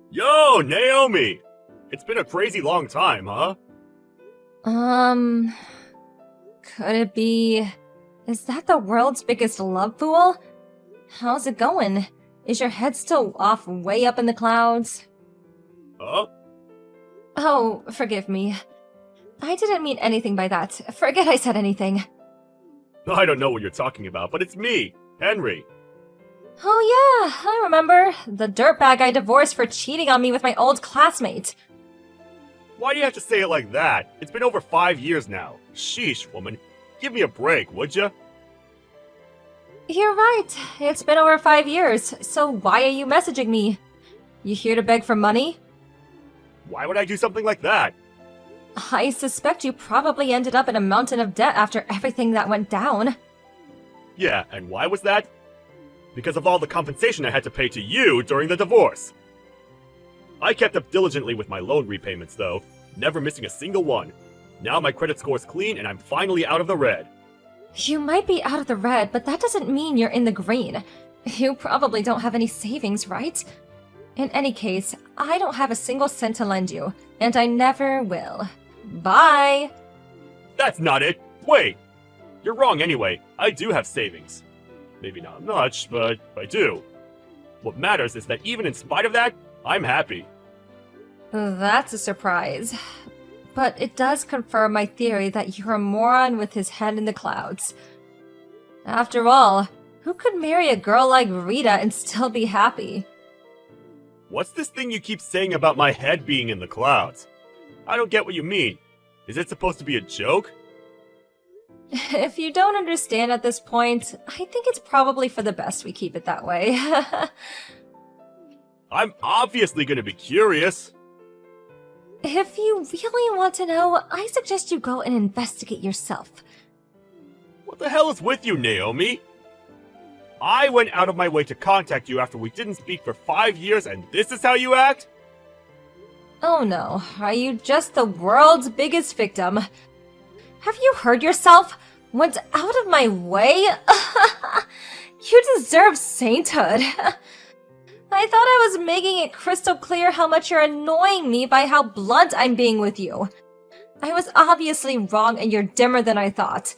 Yo, Naomi! It's been a crazy long time, huh? Could it be... Is that the world's biggest love fool? How's it going? Is your head still off way up in the clouds? Huh? Oh, forgive me. I didn't mean anything by that. Forget I said anything. I don't know what you're talking about, but it's me, Henry. Oh yeah, I remember. The dirtbag I divorced for cheating on me with my old classmate. Why do you have to say it like that? It's been over 5 years now. Sheesh, woman. Give me a break, would ya? You're right. It's been over 5 years, so why are you messaging me? You here to beg for money? Why would I do something like that? I suspect you probably ended up in a mountain of debt after everything that went down. Yeah, and why was that? Because of all the compensation I had to pay to you during the divorce. I kept up diligently with my loan repayments, though, never missing a single one. Now my credit score's clean and I'm finally out of the red. You might be out of the red, but that doesn't mean you're in the green. You probably don't have any savings, right? In any case, I don't have a single cent to lend you, and I never will. Bye! That's not it! Wait! You're wrong anyway. I do have savings. Maybe not much, but I do. What matters is that even in spite of that, I'm happy. That's a surprise. But it does confirm my theory that you're a moron with his head in the clouds. After all, who could marry a girl like Rita and still be happy? What's this thing you keep saying about my head being in the clouds? I don't get what you mean. Is it supposed to be a joke? If you don't understand at this point, I think it's probably for the best we keep it that way. I'm obviously gonna be curious. If you really want to know, I suggest you go and investigate yourself. What the hell is with you, Naomi? I went out of my way to contact you after we didn't speak for 5 years, and this is how you act? Oh no, are you just the world's biggest victim? Have you heard yourself? Went out of my way? You deserve sainthood. I thought I was making it crystal clear how much you're annoying me by how blunt I'm being with you. I was obviously wrong and you're dimmer than I thought.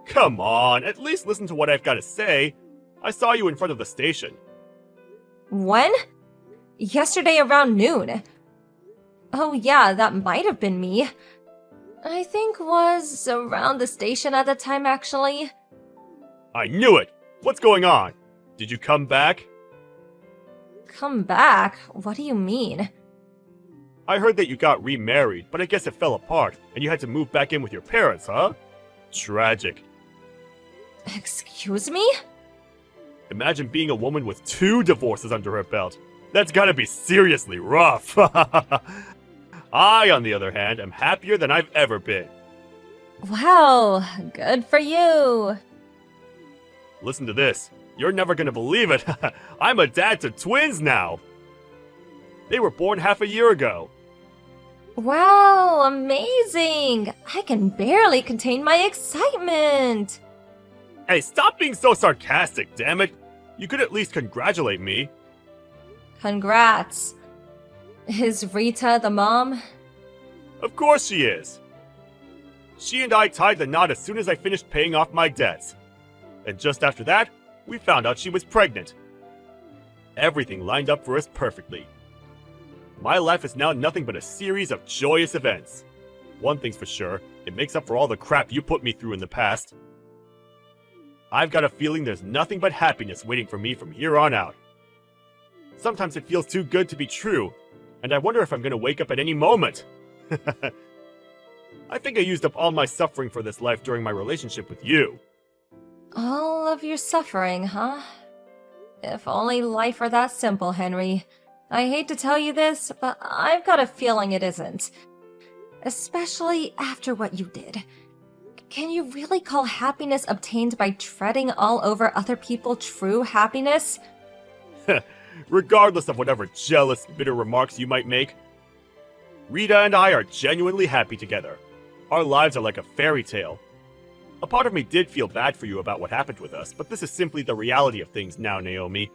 Come on, at least listen to what I've got to say. I saw you in front of the station. When? Yesterday around noon. Oh yeah, that might have been me. I think was around the station at the time, actually. I knew it! What's going on? Did you come back? Come back? What do you mean? I heard that you got remarried, but I guess it fell apart, and you had to move back in with your parents, huh? Tragic. Excuse me? Imagine being a woman with 2 divorces under her belt. That's gotta be seriously rough. I, on the other hand, am happier than I've ever been. Wow, good for you. Listen to this. You're never gonna believe it. I'm a dad to twins now. They were born half a year ago. Wow, amazing! I can barely contain my excitement! Hey, stop being so sarcastic, damn it. You could at least congratulate me. Congrats. Is Rita the mom? Of course she is. She and I tied the knot as soon as I finished paying off my debts. And just after that, we found out she was pregnant. Everything lined up for us perfectly. My life is now nothing but a series of joyous events. One thing's for sure, it makes up for all the crap you put me through in the past. I've got a feeling there's nothing but happiness waiting for me from here on out. Sometimes it feels too good to be true, and I wonder if I'm gonna wake up at any moment. I think I used up all my suffering for this life during my relationship with you. All of your suffering, huh? If only life were that simple, Henry. I hate to tell you this, but I've got a feeling it isn't. Especially after what you did. Can you really call happiness obtained by treading all over other people true happiness? Regardless of whatever jealous, bitter remarks you might make, Rita and I are genuinely happy together. Our lives are like a fairy tale. A part of me did feel bad for you about what happened with us, but this is simply the reality of things now, Naomi.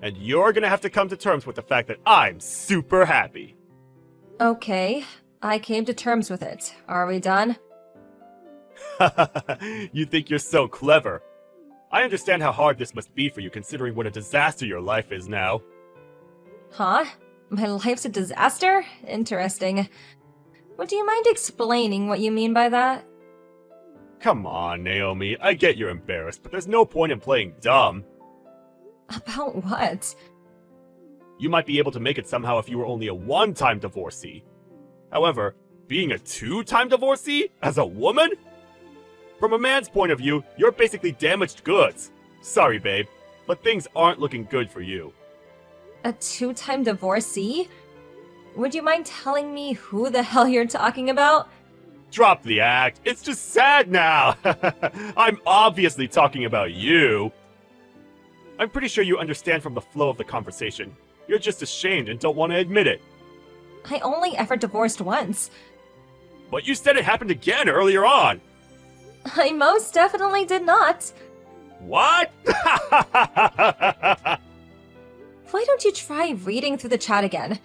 And you're gonna have to come to terms with the fact that I'm super happy. Okay, I came to terms with it. Are we done? You think you're so clever. I understand how hard this must be for you considering what a disaster your life is now. Huh? My life's a disaster? Interesting. Would you mind explaining what you mean by that? Come on, Naomi, I get you're embarrassed, but there's no point in playing dumb. About what? You might be able to make it somehow if you were only a one-time divorcee. However, being a two-time divorcee? As a woman? From a man's point of view, you're basically damaged goods. Sorry, babe, but things aren't looking good for you. A two-time divorcee? Would you mind telling me who the hell you're talking about? Drop the act. It's just sad now. I'm obviously talking about you. I'm pretty sure you understand from the flow of the conversation. You're just ashamed and don't want to admit it. I only ever divorced once. But you said it happened again earlier on. I most definitely did not. What? Why don't you try reading through the chat again?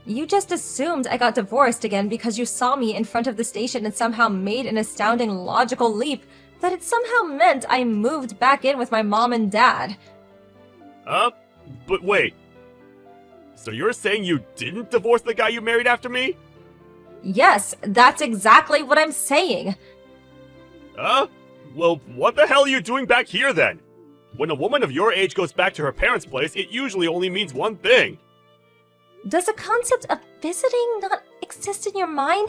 You just assumed I got divorced again because you saw me in front of the station and somehow made an astounding logical leap that it somehow meant I moved back in with my mom and dad. But wait. So you're saying you didn't divorce the guy you married after me? Yes, that's exactly what I'm saying. Well, what the hell are you doing back here then? When a woman of your age goes back to her parents' place, it usually only means one thing. Does the concept of visiting not exist in your mind?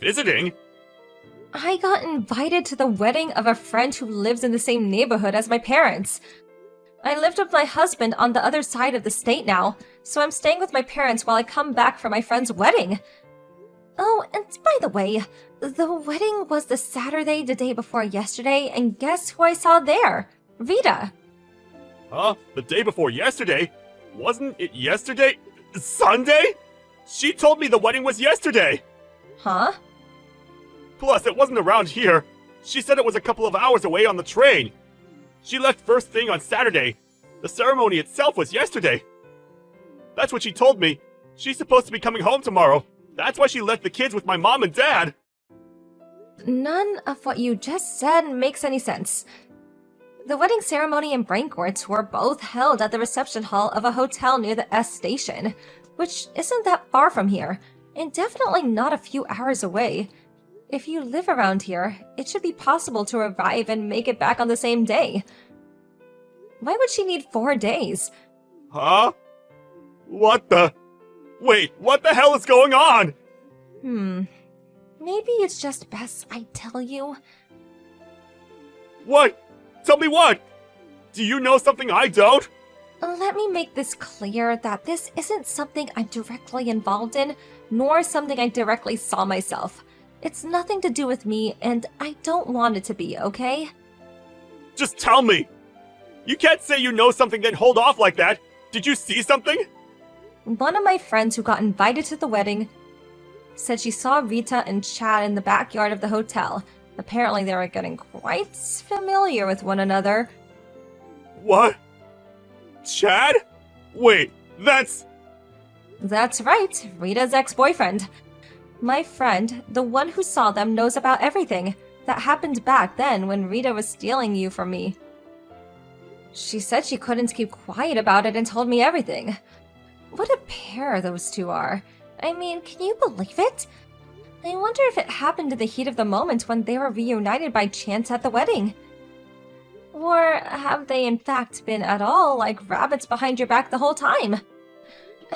Visiting? I got invited to the wedding of a friend who lives in the same neighborhood as my parents. I lived with my husband on the other side of the state now, so I'm staying with my parents while I come back for my friend's wedding. Oh, and by the way, the wedding was the Saturday the day before yesterday, and guess who I saw there? Rita. The day before yesterday? Wasn't it yesterday? Sunday? She told me the wedding was yesterday! Huh? Plus, it wasn't around here. She said it was a couple of hours away on the train. She left first thing on Saturday. The ceremony itself was yesterday. That's what she told me. She's supposed to be coming home tomorrow. That's why she left the kids with my mom and dad. None of what you just said makes any sense. The wedding ceremony and banquets were both held at the reception hall of a hotel near the S station, which isn't that far from here, and definitely not a few hours away. If you live around here, it should be possible to arrive and make it back on the same day. Why would she need 4 days? Huh? What the? Wait, what the hell is going on? Maybe it's just best I tell you. What? Tell me what? Do you know something I don't? Let me make this clear that this isn't something I'm directly involved in, nor something I directly saw myself. It's nothing to do with me, and I don't want it to be, okay? Just tell me! You can't say you know something then hold off like that! Did you see something? One of my friends who got invited to the wedding said she saw Rita and Chad in the backyard of the hotel. Apparently they were getting quite familiar with one another. What? Chad? Wait, that's... That's right, Rita's ex-boyfriend. My friend, the one who saw them, knows about everything that happened back then when Rita was stealing you from me. She said she couldn't keep quiet about it and told me everything. What a pair those two are. I mean, can you believe it? I wonder if it happened in the heat of the moment when they were reunited by chance at the wedding. Or have they in fact been at all like rabbits behind your back the whole time?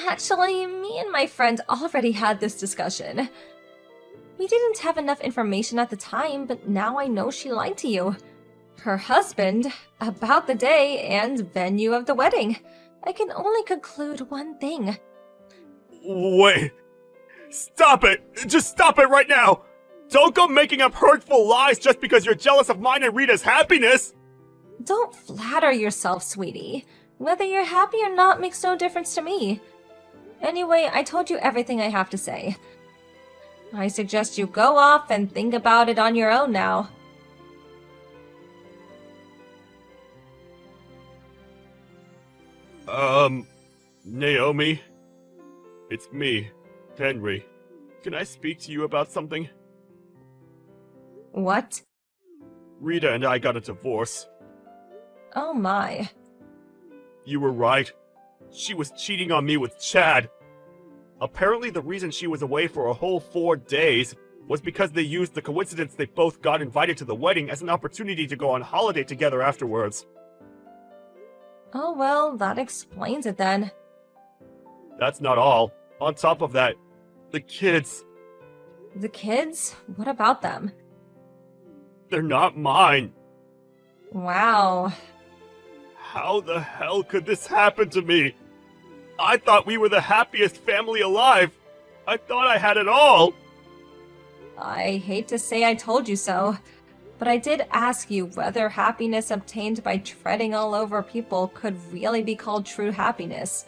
Actually, me and my friend already had this discussion. We didn't have enough information at the time, but now I know she lied to you. Her husband, about the day and venue of the wedding. I can only conclude one thing. Wait. Stop it! Just stop it right now! Don't go making up hurtful lies just because you're jealous of mine and Rita's happiness! Don't flatter yourself, sweetie. Whether you're happy or not makes no difference to me. Anyway, I told you everything I have to say. I suggest you go off and think about it on your own now. Naomi? It's me, Henry. Can I speak to you about something? What? Rita and I got a divorce. Oh my. You were right. She was cheating on me with Chad. Apparently the reason she was away for a whole 4 days was because they used the coincidence they both got invited to the wedding as an opportunity to go on holiday together afterwards. Oh well, that explains it then. That's not all. On top of that, the kids, The kids? What about them? they're not mine. Wow. How the hell could this happen to me? I thought we were the happiest family alive. I thought I had it all. I hate to say I told you so, but I did ask you whether happiness obtained by treading all over people could really be called true happiness.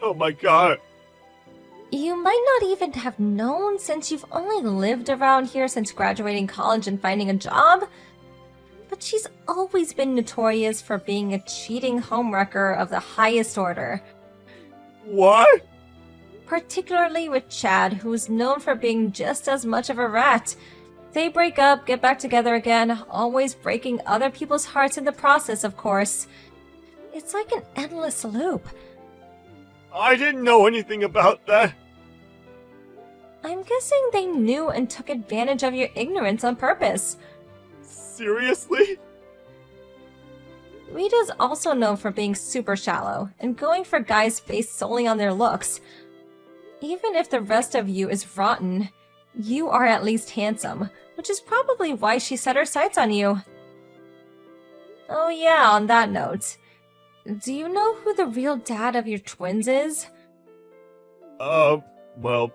Oh my god. You might not even have known since you've only lived around here since graduating college and finding a job. But she's always been notorious for being a cheating homewrecker of the highest order. What? Particularly with Chad, who's known for being just as much of a rat. They break up, get back together again, always breaking other people's hearts in the process, of course. It's like an endless loop. I didn't know anything about that. I'm guessing they knew and took advantage of your ignorance on purpose. Seriously? Rita's also known for being super shallow and going for guys based solely on their looks. Even if the rest of you is rotten, you are at least handsome, which is probably why she set her sights on you. Oh yeah, on that note, do you know who the real dad of your twins is? Well,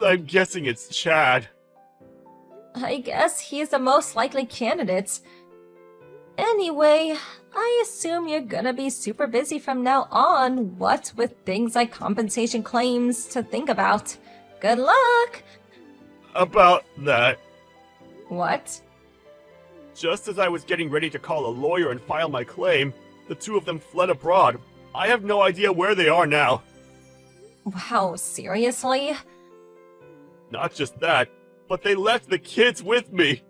I'm guessing it's Chad. I guess he's the most likely candidate. Anyway, I assume you're gonna be super busy from now on, what with things like compensation claims to think about. Good luck! About that. What? Just as I was getting ready to call a lawyer and file my claim, the two of them fled abroad. I have no idea where they are now. Wow, seriously? Not just that, but they left the kids with me.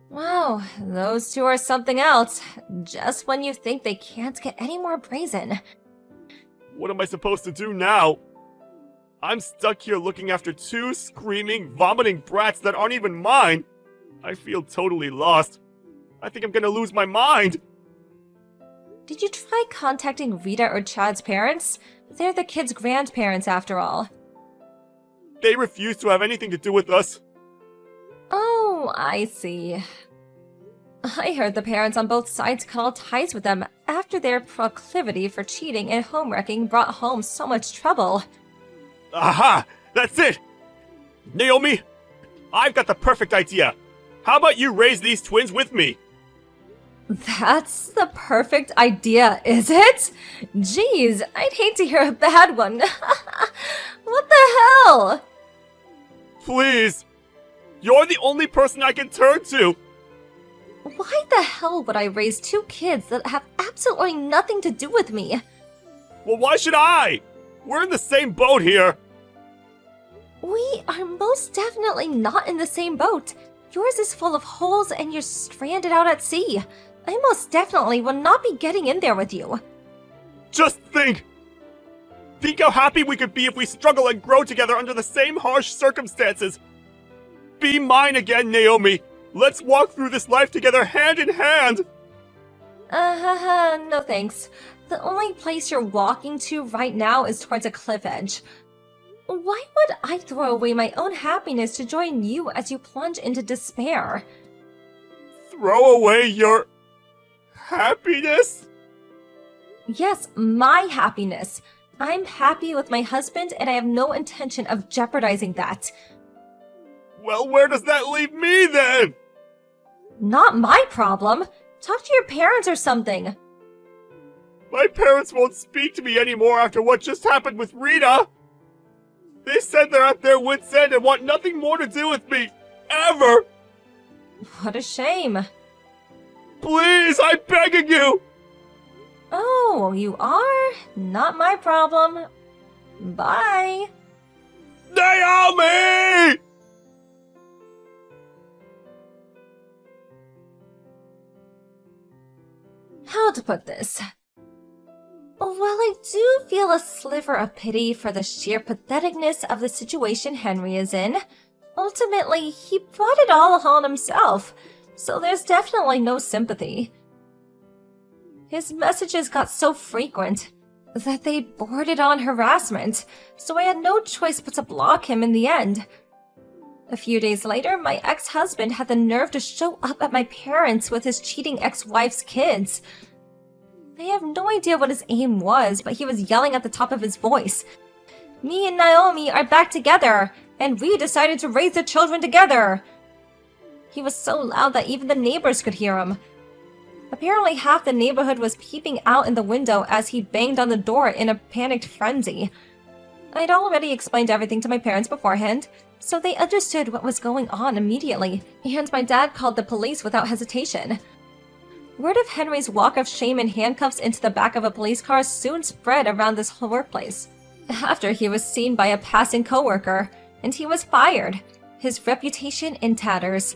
Wow, those two are something else. Just when you think they can't get any more brazen. What am I supposed to do now? I'm stuck here looking after two screaming, vomiting brats that aren't even mine. I feel totally lost. I think I'm gonna lose my mind. Did you try contacting Rita or Chad's parents? They're the kids' grandparents after all. They refuse to have anything to do with us. Oh, I see. I heard the parents on both sides cut all ties with them after their proclivity for cheating and homewrecking brought home so much trouble. Aha! That's it! Naomi, I've got the perfect idea. How about you raise these twins with me? That's the perfect idea, is it? Jeez, I'd hate to hear a bad one. What the hell? Please! You're the only person I can turn to! Why the hell would I raise two kids that have absolutely nothing to do with me? Well, why should I? We're in the same boat here. We are most definitely not in the same boat. Yours is full of holes and you're stranded out at sea. I most definitely will not be getting in there with you. Just think! Think how happy we could be if we struggle and grow together under the same harsh circumstances. Be mine again, Naomi. Let's walk through this life together hand in hand. No thanks. The only place you're walking to right now is towards a cliff edge. Why would I throw away my own happiness to join you as you plunge into despair? Throw away your happiness? Yes, my happiness. I'm happy with my husband and I have no intention of jeopardizing that. Well, where does that leave me then? Not my problem. Talk to your parents or something. My parents won't speak to me anymore after what just happened with Rita. They said they're at their wits' end and want nothing more to do with me. Ever! What a shame. Please, I'm begging you! Oh, you are? Not my problem. Bye. Naomi! How to put this? While I do feel a sliver of pity for the sheer patheticness of the situation Henry is in, ultimately he brought it all on himself, so there's definitely no sympathy. His messages got so frequent that they bordered on harassment, so I had no choice but to block him in the end. A few days later, my ex-husband had the nerve to show up at my parents' with his cheating ex-wife's kids. I have no idea what his aim was, but he was yelling at the top of his voice. Me and Naomi are back together, and we decided to raise the children together. He was so loud that even the neighbors could hear him. Apparently half the neighborhood was peeping out in the window as he banged on the door in a panicked frenzy. I'd already explained everything to my parents beforehand, so they understood what was going on immediately, and my dad called the police without hesitation. Word of Henry's walk of shame and handcuffs into the back of a police car soon spread around this whole workplace. After he was seen by a passing coworker, and he was fired, his reputation in tatters.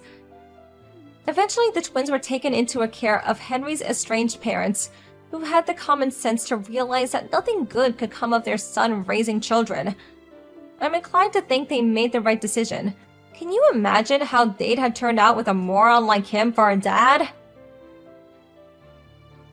Eventually, the twins were taken into a care of Henry's estranged parents, who had the common sense to realize that nothing good could come of their son raising children. I'm inclined to think they made the right decision. Can you imagine how they'd have turned out with a moron like him for a dad?